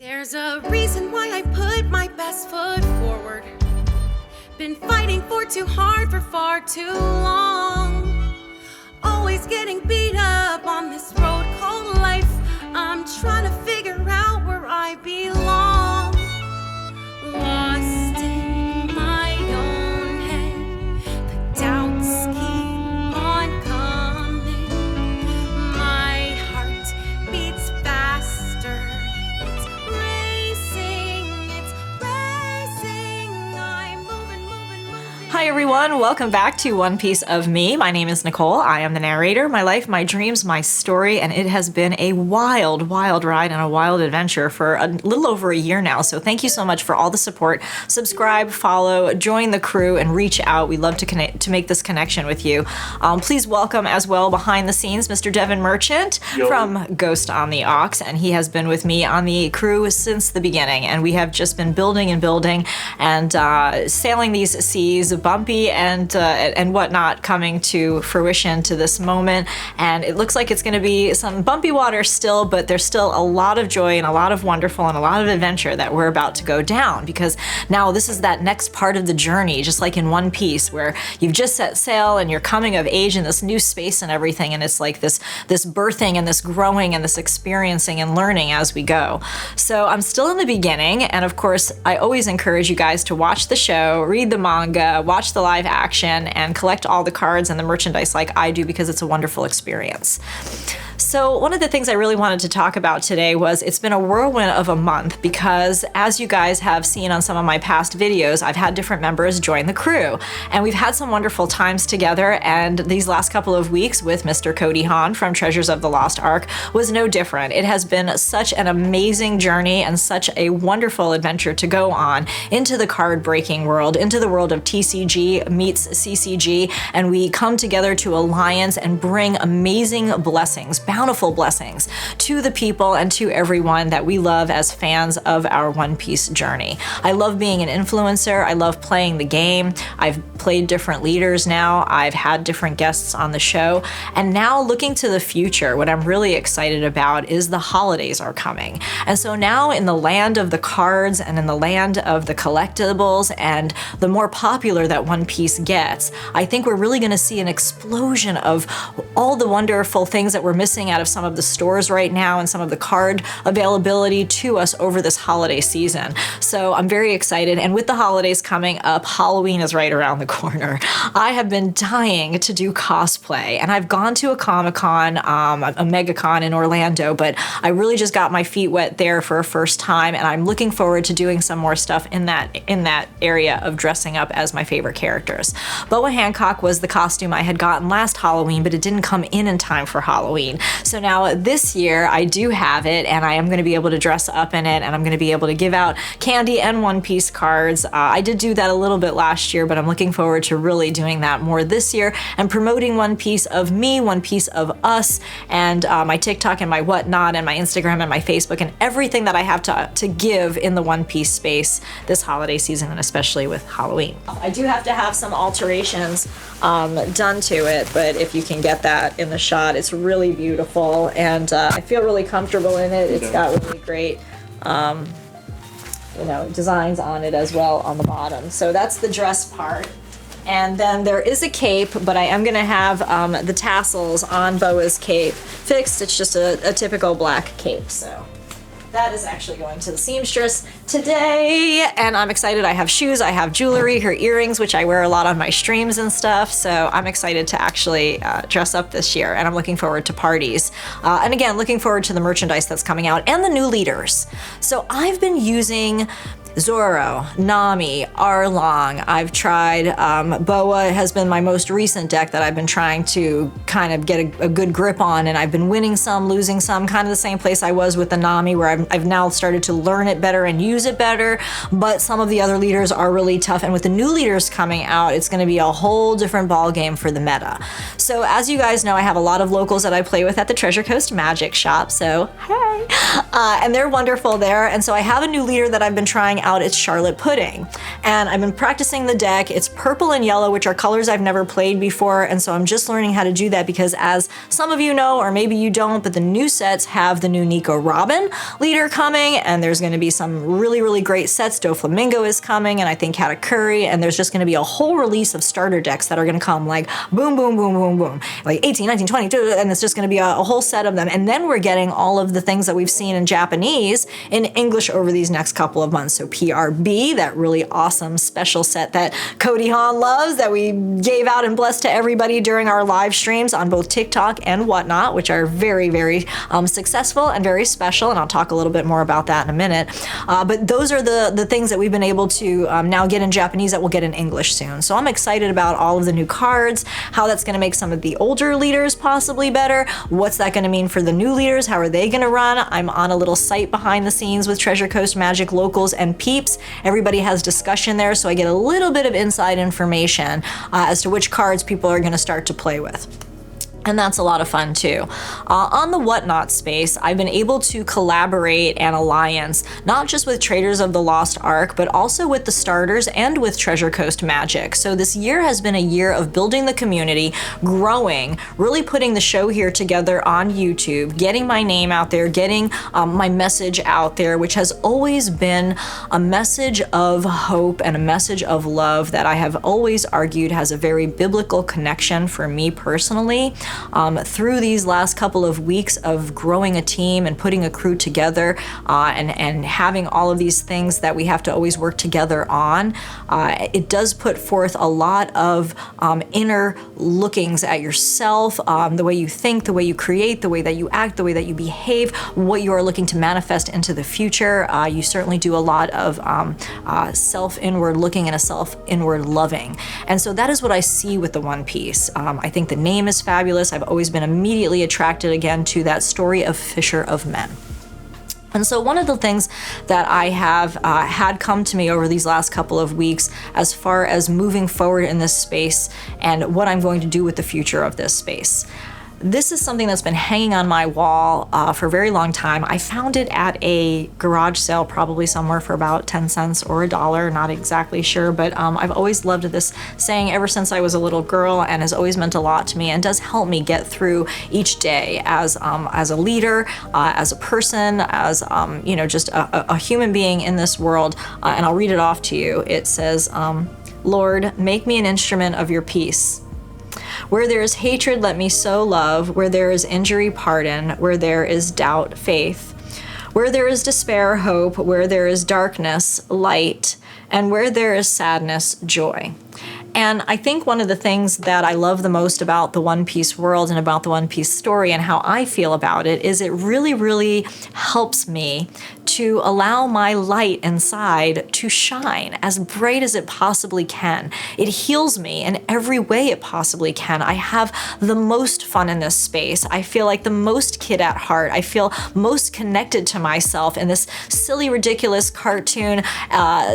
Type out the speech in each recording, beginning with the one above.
There's a reason why I put my best foot forward. Been fighting for too hard for far too long. Always getting beat up on this road called life. I'm trying to figure out where I belong. Lost in my own head, the doubts keep on coming. My heart beats faster. It's racing, I'm moving. Hi everyone, welcome back to One Piece of Me. My name is Nicole. I am the narrator. My life, my dreams, my story, and it has been a wild, wild ride and a wild adventure for a little over a year now. So thank you so much for all the support. Subscribe, follow, join the crew, and reach out. We love to make this connection with you. Please welcome as well behind the scenes Mr. Devin Merchant from Ghost on the Aux, and he has been with me on the crew since the beginning, and we have just been building and sailing these seas, bumpy and whatnot, coming to fruition to this moment. And it looks like it's going to be some bumpy water still, but there's still a lot of joy and a lot of wonderful and a lot of adventure that we're about to go down, because now this is that next part of the journey, just like in One Piece, where you've just set sail and you're coming of age in this new space and everything, and it's like this birthing and this growing and this experiencing and learning as we go. So I'm still in the beginning, and of course I always encourage you guys to watch the show, read the manga, watch the live action, and collect all the cards and the merchandise like I do, because it's a wonderful experience. So one of the things I really wanted to talk about today was it's been a whirlwind of a month, because as you guys have seen on some of my past videos, I've had different members join the crew, and we've had some wonderful times together. And these last couple of weeks with Mr. Cody Hahn from Treasures of the Lost Ark was no different. It has been such an amazing journey and such a wonderful adventure to go on into the card breaking world, into the world of TCG meets CCG, and we come together to alliance and bring amazing blessings, bountiful blessings to the people and to everyone that we love as fans of our One Piece journey. I love being an influencer. I love playing the game. I've played different leaders now. I've had different guests on the show. And now looking to the future, what I'm really excited about is the holidays are coming. And so now in the land of the cards and in the land of the collectibles and the more popular that One Piece gets, I think we're really going to see an explosion of all the wonderful things that we're missing out of some of the stores right now and some of the card availability to us over this holiday season. So I'm very excited. And with the holidays coming up, Halloween is right around the corner. I have been dying to do cosplay, and I've gone to a Comic-Con, a MegaCon in Orlando, but I really just got my feet wet there for a first time, and I'm looking forward to doing some more stuff in that area of dressing up as my favorite characters. Boa Hancock was the costume I had gotten last Halloween, but it didn't come in time for Halloween. So now this year I do have it, and I am going to be able to dress up in it, and I'm going to be able to give out candy and One Piece cards. I did do that a little bit last year, but I'm looking forward to really doing that more this year and promoting One Piece of Me, One Piece of Us, and my TikTok and my whatnot and my Instagram and my Facebook and everything that I have to give in the One Piece space this holiday season, and especially with Halloween. I do have to have some alterations done to it, but if you can get that in the shot, it's really beautiful, and I feel really comfortable in it. It's got really great designs on it as well on the bottom. So that's the dress part. And then there is a cape, but I am going to have the tassels on Boa's cape fixed. It's just a typical black cape. So that is actually going to the seamstress today, and I'm excited. I have shoes, I have jewelry, her earrings, which I wear a lot on my streams and stuff, so I'm excited to actually dress up this year, and I'm looking forward to parties. And again, looking forward to the merchandise that's coming out and the new leaders. So I've been using Zoro, Nami, Arlong. I've tried, Boa has been my most recent deck that I've been trying to kind of get a good grip on, and I've been winning some, losing some, kind of the same place I was with the Nami, where I've now started to learn it better and use it better, but some of the other leaders are really tough, and with the new leaders coming out, it's going to be a whole different ball game for the meta. So as you guys know, I have a lot of locals that I play with at the Treasure Coast Magic Shop, so hey! Yay! And they're wonderful there. And so I have a new leader that I've been trying out. It's Charlotte Pudding. And I've been practicing the deck. It's purple and yellow, which are colors I've never played before. And so I'm just learning how to do that because, as some of you know, or maybe you don't, but the new sets have the new Nico Robin leader coming. And there's going to be some really, really great sets. Doflamingo is coming, and I think Katakuri. And there's just going to be a whole release of starter decks that are going to come like boom, boom, boom, boom, boom. Like 18, 19, 20, and it's just going to be a whole set of them. And then we're getting all of the things that we've seen in Japanese in English over these next couple of months. So PRB, that really awesome special set that Cody Hahn loves, that we gave out and blessed to everybody during our live streams on both TikTok and whatnot, which are very, very successful and very special. And I'll talk a little bit more about that in a minute. But those are the things that we've been able to now get in Japanese that we'll get in English soon. So I'm excited about all of the new cards, how that's going to make some of the older leaders possibly better. What's that going to mean for the new leaders? How are they going to run? I'm on a little site behind the scenes with Treasure Coast Magic locals and peeps. Everybody has discussion there, so I get a little bit of inside information as to which cards people are going to start to play with. And that's a lot of fun too. On the Whatnot space, I've been able to collaborate and alliance, not just with Traders of the Lost Ark, but also with the starters and with Treasure Coast Magic. So this year has been a year of building the community, growing, really putting the show here together on YouTube, getting my name out there, getting my message out there, which has always been a message of hope and a message of love that I have always argued has a very biblical connection for me personally. Through these last couple of weeks of growing a team and putting a crew together and having all of these things that we have to always work together on, it does put forth a lot of inner lookings at yourself, the way you think, the way you create, the way that you act, the way that you behave, what you are looking to manifest into the future. You certainly do a lot of self-inward looking and a self-inward loving. And so that is what I see with the One Piece. I think the name is fabulous. I've always been immediately attracted again to that story of Fisher of Men. And so one of the things that I have had come to me over these last couple of weeks as far as moving forward in this space and what I'm going to do with the future of this space. This is something that's been hanging on my wall for a very long time. I found it at a garage sale, probably somewhere for about 10 cents or $1, not exactly sure, but I've always loved this saying ever since I was a little girl and has always meant a lot to me and does help me get through each day as a leader, as a person, as just a human being in this world. And I'll read it off to you. It says, Lord, make me an instrument of your peace. Where there is hatred, let me sow love. Where there is injury, pardon. Where there is doubt, faith. Where there is despair, hope. Where there is darkness, light. And where there is sadness, joy. And I think one of the things that I love the most about the One Piece world and about the One Piece story and how I feel about it is it really, really helps me to allow my light inside to shine as bright as it possibly can. It heals me in every way it possibly can. I have the most fun in this space. I feel like the most kid at heart. I feel most connected to myself in this silly, ridiculous cartoon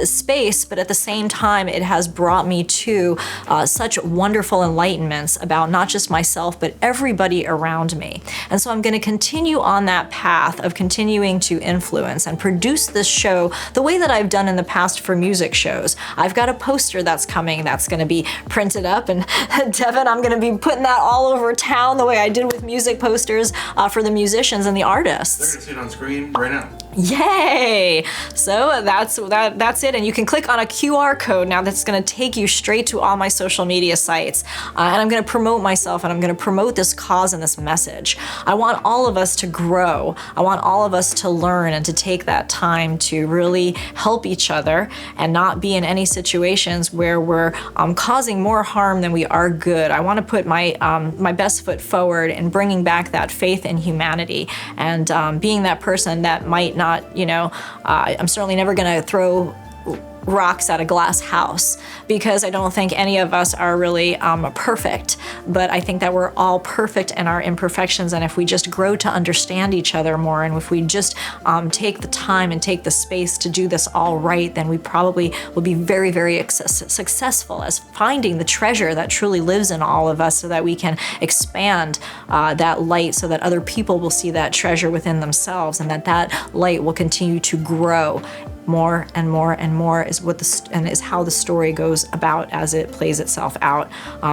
space, but at the same time, it has brought me to such wonderful enlightenments about not just myself, but everybody around me. And so I'm going to continue on that path of continuing to influence and produce this show the way that I've done in the past for music shows. I've got a poster that's coming that's going to be printed up, and Devin, I'm going to be putting that all over town the way I did with music posters for the musicians and the artists. They're going to see it on screen right now. Yay! So that's it, and you can click on a QR code now that's going to take you straight to all my social media sites. And I'm going to promote myself, and I'm going to promote this cause and this message. I want all of us to grow. I want all of us to learn and to take that time to really help each other and not be in any situations where we're causing more harm than we are good. I want to put my best foot forward in bringing back that faith in humanity and being that person that might not, I'm certainly never going to throw rocks at a glass house, because I don't think any of us are really perfect, but I think that we're all perfect in our imperfections, and if we just grow to understand each other more, and if we just take the time and take the space to do this all right, then we probably will be very, very successful as finding the treasure that truly lives in all of us, so that we can expand that light, so that other people will see that treasure within themselves, and that light will continue to grow more and more and more, is how the story goes about as it plays itself out.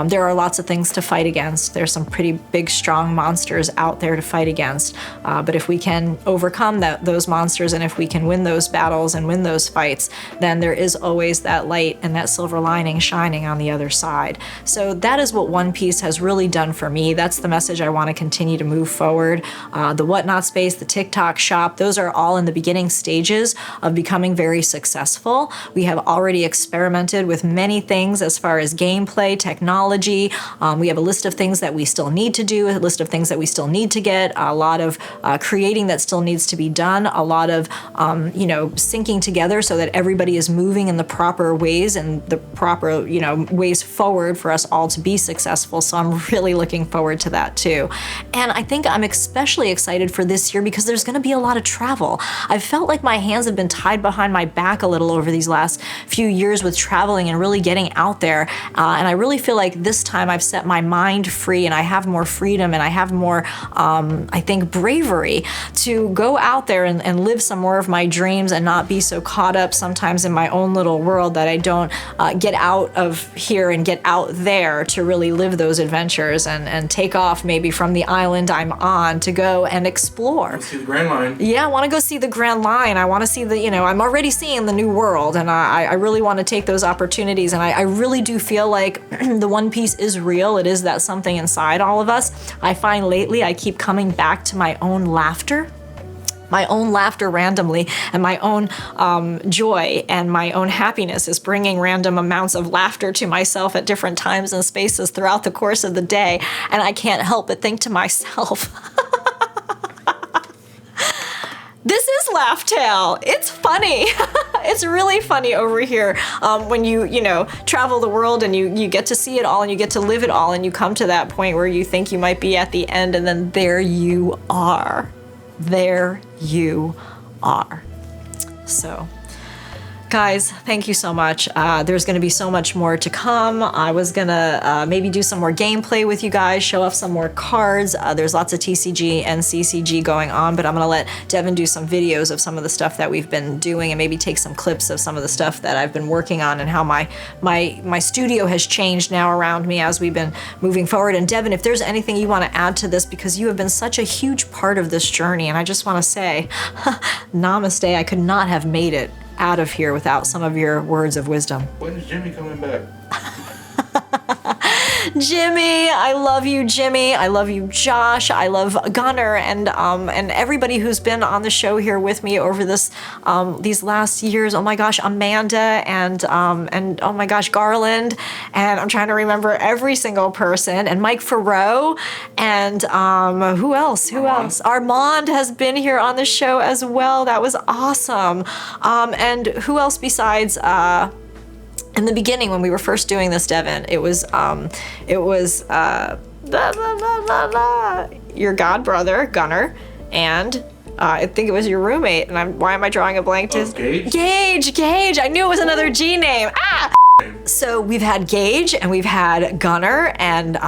There are lots of things to fight against. There's some pretty big, strong monsters out there to fight against. But if we can overcome those monsters, and if we can win those battles and win those fights, then there is always that light and that silver lining shining on the other side. So that is what One Piece has really done for me. That's the message I want to continue to move forward. The Whatnot space, the TikTok shop, those are all in the beginning stages of becoming very successful. We have already experimented with many things as far as gameplay, technology. We have a list of things that we still need to do, a list of things that we still need to get, a lot of creating that still needs to be done, a lot of syncing together so that everybody is moving in the proper ways and the proper ways forward for us all to be successful. So I'm really looking forward to that too. And I think I'm especially excited for this year because there's going to be a lot of travel. I felt like my hands have been tied behind my back a little over these last few years with traveling and really getting out there. And I really feel like this time I've set my mind free, and I have more freedom, and I have more, I think, bravery to go out there and live some more of my dreams, and not be so caught up sometimes in my own little world that I don't get out of here and get out there to really live those adventures and take off maybe from the island I'm on to go and explore. Let's see the Grand Line. Yeah, I want to go see the Grand Line. I want to see I'm already seeing the New World, and I really want to take those opportunities, and I really do feel like the One Piece is real. It is that something inside all of us. I find lately I keep coming back to my own laughter randomly, and my own joy and my own happiness is bringing random amounts of laughter to myself at different times and spaces throughout the course of the day, and I can't help but think to myself, this is Laugh Tale. It's funny. It's really funny over here when you travel the world and you get to see it all and you get to live it all, and you come to that point where you think you might be at the end, and then there you are. There you are. So, guys, thank you so much. There's going to be so much more to come. I was going to maybe do some more gameplay with you guys, show off some more cards. There's lots of TCG and CCG going on, but I'm going to let Devin do some videos of some of the stuff that we've been doing, and maybe take some clips of some of the stuff that I've been working on, and how my studio has changed now around me as we've been moving forward. And Devin, if there's anything you want to add to this, because you have been such a huge part of this journey, and I just want to say, namaste. I could not have made it out of here without some of your words of wisdom. When is Jimmy coming back? Jimmy, I love you, Jimmy. I love you, Josh. I love Gunnar and everybody who's been on the show here with me over these last years. Oh my gosh, Amanda and oh my gosh, Garland, and I'm trying to remember every single person, and Mike Farrow, and who else? Armand has been here on the show as well. That was awesome. And who else besides in the beginning, when we were first doing this, Devin, it was your god brother, Gunnar, and I think it was your roommate, and why am I drawing a blank? Gage? Gage! I knew it was another G name. So we've had Gage, and we've had Gunnar, and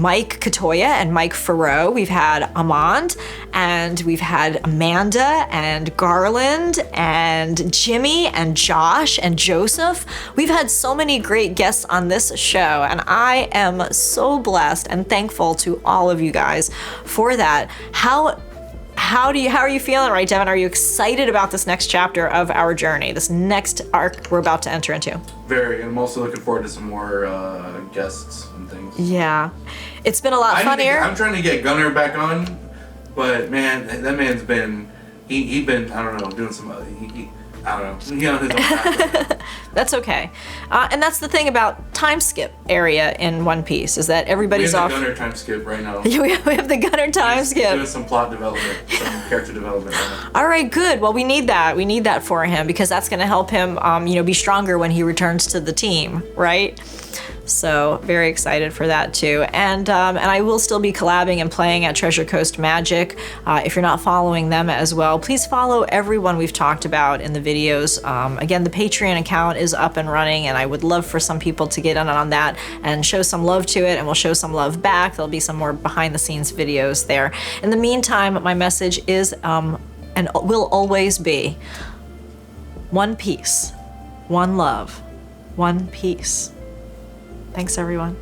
Mike Katoya, and Mike Farrow. We've had Amand, and we've had Amanda, and Garland, and Jimmy, and Josh, and Joseph. We've had so many great guests on this show, and I am so blessed and thankful to all of you guys for that. How are you feeling right, Devin? Are you excited about this next chapter of our journey, this next arc we're about to enter into? Very. I'm also looking forward to some more guests and things. Yeah. It's been a lot funnier. I'm trying to get Gunnar back on, but man, that man's been, he been, I don't know, doing some, I don't know. He on his own path. That's okay. And that's the thing about time skip area in One Piece is that We everybody's have off. the Gunner time skip right now. We have the Gunner time He's skip. doing some plot development, some character development right now. All right, good. Well, we need that. We need that for him because that's going to help him, be stronger when he returns to the team, right? So very excited for that too. And I will still be collabing and playing at Treasure Coast Magic. If you're not following them as well, please follow everyone we've talked about in the videos. Again, the Patreon account is up and running, and I would love for some people to get in on that and show some love to it, and we'll show some love back. There'll be some more behind the scenes videos there. In the meantime, my message is and will always be one peace, one love, one peace. Thanks, everyone.